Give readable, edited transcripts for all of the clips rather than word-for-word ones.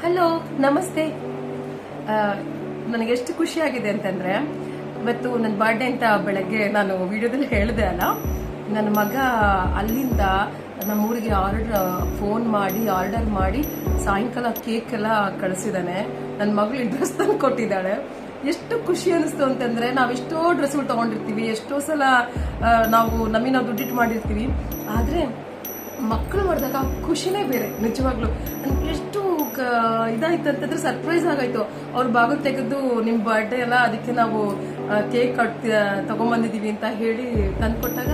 Hello, ನಮಸ್ತೆ. ನನಗೆ ಎಷ್ಟು ಖುಷಿಯಾಗಿದೆ ಅಂತಂದ್ರೆ, ಇವತ್ತು ನನ್ನ ಬರ್ಡೇ ಅಂತ ಬೆಳಗ್ಗೆ ನಾನು ವಿಡಿಯೋದಲ್ಲಿ ಹೇಳಿದೆ ಅಲ್ಲ, ನನ್ನ ಮಗ ಅಲ್ಲಿಂದ ನಮ್ಮೂರಿಗೆ ಫೋನ್ ಮಾಡಿ ಆರ್ಡರ್ ಮಾಡಿ ಸಾಯಂಕಾಲ ಕೇಕ್ ಎಲ್ಲ ಕಳಿಸಿದಾನೆ. ನನ್ನ ಮಗಳು ಡ್ರೆಸ್ ತಂದು ಕೊಟ್ಟಿದ್ದಾಳೆ. ಎಷ್ಟು ಖುಷಿ ಅನಿಸ್ತು ಅಂತಂದ್ರೆ, ನಾವೆಷ್ಟೋ ಡ್ರೆಸ್ಗಳು ತಗೊಂಡಿರ್ತೀವಿ, ಎಷ್ಟೋ ಸಲ ನಾವು ದುಡ್ಡಿಟ್ಟು ಮಾಡಿರ್ತೀವಿ. ಆದ್ರೆ ಮಕ್ಕಳು ಮಾಡಿದಾಗ ಖುಷಿನೇ ಬೇರೆ. ನಿಜವಾಗ್ಲು ನನ್ಗೆ ಎಷ್ಟು ಇದಾಯ್ತು ಅಂತಂದ್ರೆ, ಸರ್ಪ್ರೈಸ್ ಆಗಾಯ್ತು. ಅವ್ರ ಬಾಗಿಲು ತೆಗೆದು ನಿಮ್ ಬರ್ಡೇ ಅಲ್ಲ, ಅದಕ್ಕೆ ನಾವು ಕೇಕ್ ತಗೊಂಡ್ಬಂದಿದೀವಿ ಅಂತ ಹೇಳಿ ತಂದ್ಕೊಟ್ಟಾಗ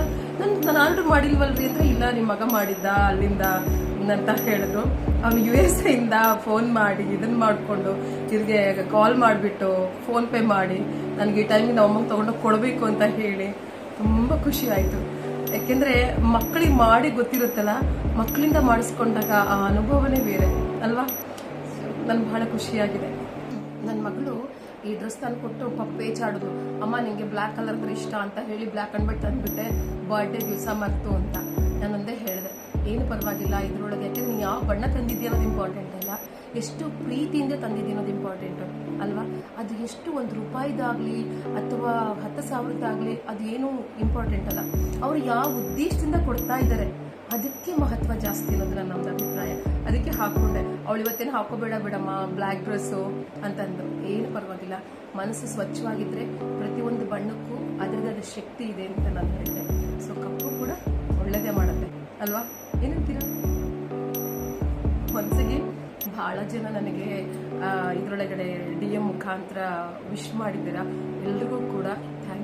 ನಾನು ಆರ್ಡರ್ ಮಾಡಿಲ್ವಲ್ರಿ ಅಂದ್ರೆ, ಇಲ್ಲ ನಿಮ್ ಮಗ ಮಾಡಿದ್ದ ಅಲ್ಲಿಂದ ಅಂತ ಹೇಳಿದ್ರು. ಅವ್ನು US ಇಂದ ಫೋನ್ ಮಾಡಿ ಇದನ್ನ ಮಾಡ್ಕೊಂಡು ಇವ್ರಿಗೆ ಕಾಲ್ ಮಾಡಿಬಿಟ್ಟು ಫೋನ್ ಪೇ ಮಾಡಿ ನನಗೆ ಈ ಟೈಮಿಗೆ ನಮ್ಮ ಅಮ್ಮಂಗೆ ತಗೊಂಡು ಕೊಡಬೇಕು ಅಂತ ಹೇಳಿ ತುಂಬಾ ಖುಷಿ ಆಯ್ತು. ಯಾಕೆಂದ್ರೆ ಮಕ್ಕಳಿಗೆ ಮಾಡಿ ಗೊತ್ತಿರುತ್ತಲ್ಲ, ಮಕ್ಕಳಿಂದ ಮಾಡಿಸ್ಕೊಂಡಾಗ ಆ ಅನುಭವನೇ ಬೇರೆ ಅಲ್ವಾ. ನನ್ಗೆ ಬಹಳ ಖುಷಿಯಾಗಿದೆ. ನನ್ನ ಮಗಳು ಈ ಡ್ರೆಸ್ ತಂದ್ಕೊಟ್ಟು ಪಪ್ಪೇಚಾಡುದು, ಅಮ್ಮ ನಿಂಗೆ ಬ್ಲ್ಯಾಕ್ ಕಲರ್ ಇಷ್ಟ ಅಂತ ಹೇಳಿ ಬ್ಲ್ಯಾಕ್ ಅಂಡ್ ವೈಟ್ ತಂದ್ಬಿಟ್ಟೆ, ಬರ್ಡೇ ದಿವಸ ಮರ್ತು ಅಂತ. ನಾನೊಂದೇ ಹೇಳಿದೆ, ಏನು ಪರವಾಗಿಲ್ಲ ಇದ್ರೊಳಗೆ, ಯಾಕೆಂದ್ರೆ ನೀನು ಯಾವ ಬಣ್ಣ ತಂದಿದ್ದೀಯ ಅನ್ನೋದು ಇಂಪಾರ್ಟೆಂಟ್ ಅಲ್ಲ, ಎಷ್ಟು ಪ್ರೀತಿಯಿಂದ ತಂದಿದ್ದೀಯ ಅನ್ನೋದು ಇಂಪಾರ್ಟೆಂಟ್ ಅಲ್ವಾ. ಅದು ಎಷ್ಟು ₹1 ಅಥವಾ 10,000 ಅದು ಏನು ಇಂಪಾರ್ಟೆಂಟ್ ಅಲ್ಲ. ಅವ್ರು ಯಾವ ಉದ್ದೇಶದಿಂದ ಕೊಡ್ತಾ ಇದ್ದಾರೆ ಅದಕ್ಕೆ ಮಹತ್ವ ಜಾಸ್ತಿ ಅನ್ನೋದು ನಮ್ಮದು ಅಭಿಪ್ರಾಯ. ಅದಕ್ಕೆ ಹಾಕೊಂಡೆ. ಅವಳು ಇವತ್ತೇನು ಹಾಕೋಬೇಡ ಬಿಡಮ್ಮ ಬ್ಲ್ಯಾಕ್ ಡ್ರೆಸ್ಸು ಅಂತಂದು. ಏನು ಪರವಾಗಿಲ್ಲ, ಮನಸ್ಸು ಸ್ವಚ್ಛವಾಗಿದ್ರೆ ಪ್ರತಿಯೊಂದು ಬಣ್ಣಕ್ಕೂ ಅದರದ್ದು ಶಕ್ತಿ ಇದೆ ಅಂತ ನಾನು ಹೇಳಿದೆ. ಸೊ ಕಪ್ಪು ಕೂಡ ಒಳ್ಳೇದೇ ಮಾಡುತ್ತೆ ಅಲ್ವಾ, ಏನಂತೀರಾ? ಮನಸ್ಸಿಗೆ ಬಹಳ ಜನ ನನಗೆ ಇದರೊಳಗಡೆ DM ಮುಖಾಂತರ ವಿಶ್ ಮಾಡಿದ್ದೀರಾ. ಎಲ್ರಿಗೂ ಕೂಡ ಥ್ಯಾಂಕ್